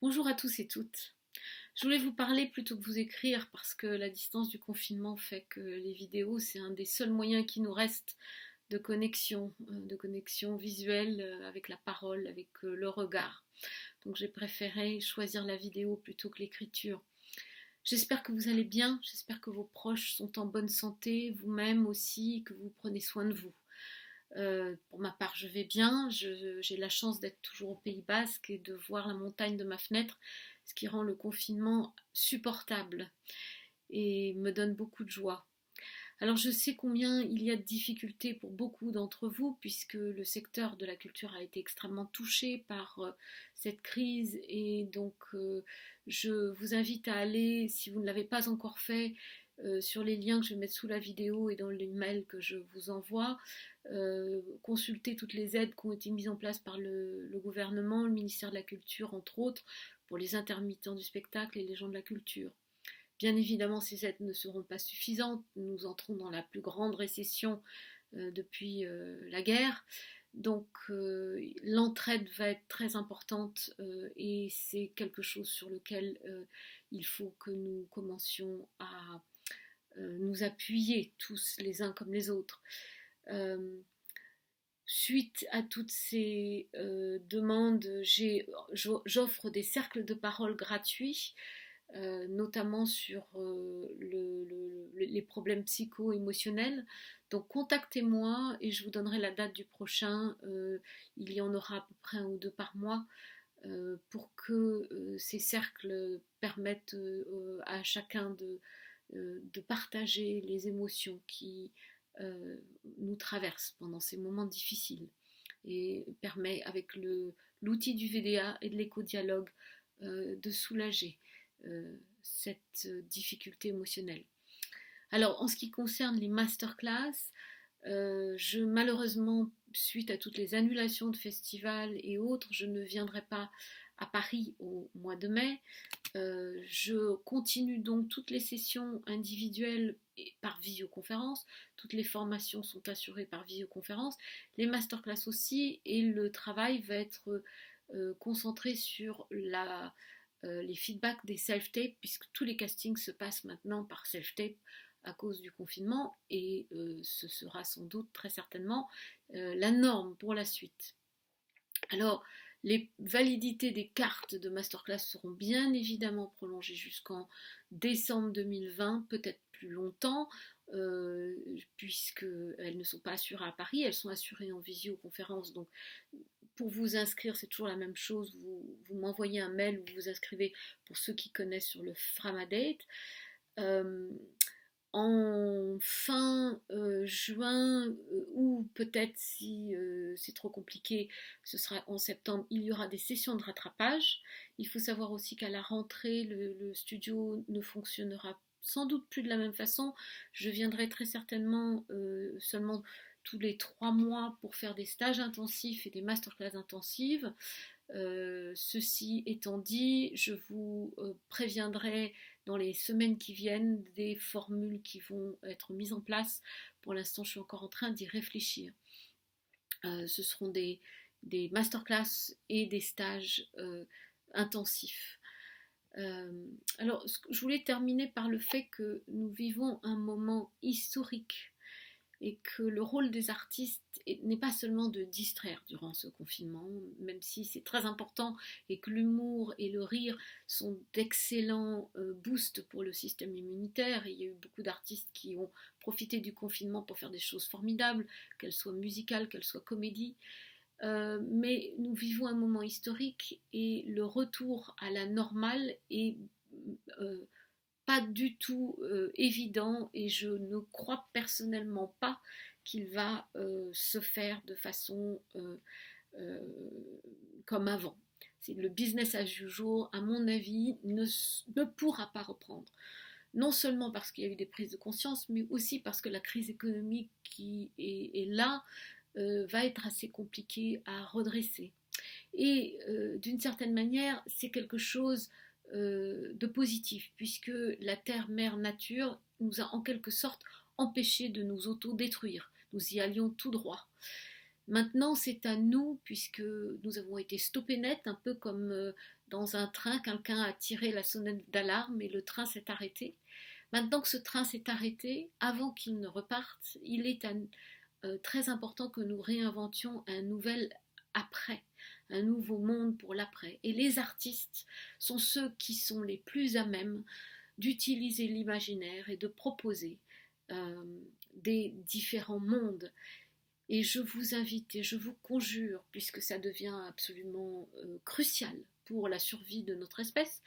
Bonjour à tous et toutes. Je voulais vous parler plutôt que vous écrire parce que la distance du confinement fait que les vidéos, c'est un des seuls moyens qui nous reste de connexion visuelle avec la parole, avec le regard. Donc j'ai préféré choisir la vidéo plutôt que l'écriture. J'espère que vous allez bien, j'espère que vos proches sont en bonne santé, vous-même aussi, que vous prenez soin de vous. Pour ma part, je vais bien. J'ai la chance d'être toujours au Pays Basque et de voir la montagne de ma fenêtre, ce qui rend le confinement supportable et me donne beaucoup de joie. Alors je sais combien il y a de difficultés pour beaucoup d'entre vous puisque le secteur de la culture a été extrêmement touché par cette crise et donc je vous invite à aller, si vous ne l'avez pas encore fait, sur les liens que je vais mettre sous la vidéo et dans l'email que je vous envoie, consulter toutes les aides qui ont été mises en place par le gouvernement, le ministère de la Culture entre autres, pour les intermittents du spectacle et les gens de la culture. Bien évidemment, ces aides ne seront pas suffisantes. Nous entrons dans la plus grande récession depuis la guerre. Donc l'entraide va être très importante et c'est quelque chose sur lequel il faut que nous commencions à nous appuyer tous les uns comme les autres. Euh, Suite à toutes ces demandes, j'offre des cercles de parole gratuits notamment sur les problèmes psycho-émotionnels. Donc contactez-moi et je vous donnerai la date du prochain. Il y en aura à peu près un ou deux par mois pour que ces cercles permettent à chacun de partager les émotions qui nous traversent pendant ces moments difficiles et permet avec l'outil du VDA et de l'éco-dialogue de soulager cette difficulté émotionnelle. Alors, en ce qui concerne les masterclass, malheureusement, suite à toutes les annulations de festivals et autres, je ne viendrai pas à Paris au mois de mai. Je continue donc toutes les sessions individuelles par visioconférence. Toutes les formations sont assurées par visioconférence. Les masterclass aussi. Et le travail va être concentré sur les feedbacks des self-tapes, puisque tous les castings se passent maintenant par self-tape à cause du confinement, et ce sera sans doute très certainement la norme pour la suite. Alors, les validités des cartes de masterclass seront bien évidemment prolongées jusqu'en décembre 2020, peut-être plus longtemps, puisqu'elles ne sont pas assurées à Paris, elles sont assurées en visioconférence. Donc, pour vous inscrire, c'est toujours la même chose. Vous m'envoyez un mail, vous vous inscrivez pour ceux qui connaissent sur le Framadate. Euh, En fin juin, ou peut-être si c'est trop compliqué, ce sera en septembre, il y aura des sessions de rattrapage. Il faut savoir aussi qu'à la rentrée, le studio ne fonctionnera sans doute plus de la même façon. Je viendrai très certainement seulement tous les 3 mois pour faire des stages intensifs et des masterclass intensives. Ceci étant dit, je vous préviendrai dans les semaines qui viennent des formules qui vont être mises en place. Pour l'instant, je suis encore en train d'y réfléchir. Ce seront des masterclass et des stages intensifs. Alors, je voulais terminer par le fait que nous vivons un moment historique et que le rôle des artistes n'est pas seulement de distraire durant ce confinement, même si c'est très important et que l'humour et le rire sont d'excellents boosts pour le système immunitaire. Et il y a eu beaucoup d'artistes qui ont profité du confinement pour faire des choses formidables, qu'elles soient musicales, qu'elles soient comédies. Mais nous vivons un moment historique et le retour à la normale est euh, pas du tout évident et je ne crois personnellement pas qu'il va se faire de façon euh, comme avant. C'est le business as usual, à mon avis, ne pourra pas reprendre. Non seulement parce qu'il y a eu des prises de conscience, mais aussi parce que la crise économique qui est là va être assez compliquée à redresser. Et d'une certaine manière, c'est quelque chose de positif, puisque la Terre-Mère Nature nous a en quelque sorte empêchés de nous auto-détruire. Nous y allions tout droit. Maintenant, c'est à nous, puisque nous avons été stoppés net, un peu comme dans un train, quelqu'un a tiré la sonnette d'alarme et le train s'est arrêté. Maintenant que ce train s'est arrêté, avant qu'il ne reparte, il est très important que nous réinventions un nouvel après, un nouveau monde pour l'après. Et les artistes sont ceux qui sont les plus à même d'utiliser l'imaginaire et de proposer des différents mondes. Et je vous invite et je vous conjure, puisque ça devient absolument crucial pour la survie de notre espèce,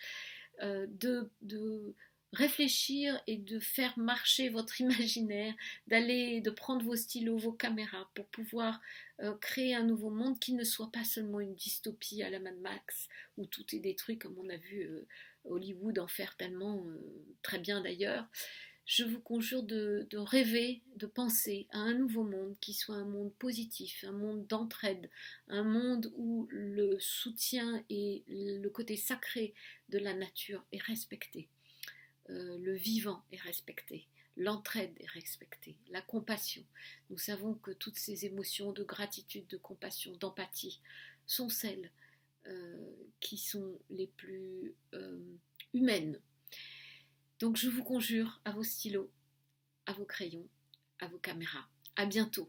de réfléchir et de faire marcher votre imaginaire, de prendre vos stylos, vos caméras pour pouvoir créer un nouveau monde qui ne soit pas seulement une dystopie à la Mad Max où tout est détruit comme on a vu Hollywood en faire tellement très bien d'ailleurs. Je vous conjure de rêver, de penser à un nouveau monde qui soit un monde positif, un monde d'entraide, un monde où le soutien et le côté sacré de la nature est respecté, le vivant est respecté, l'entraide est respectée, la compassion. Nous savons que toutes ces émotions de gratitude, de compassion, d'empathie sont celles qui sont les plus humaines. Donc je vous conjure à vos stylos, à vos crayons, à vos caméras. À bientôt.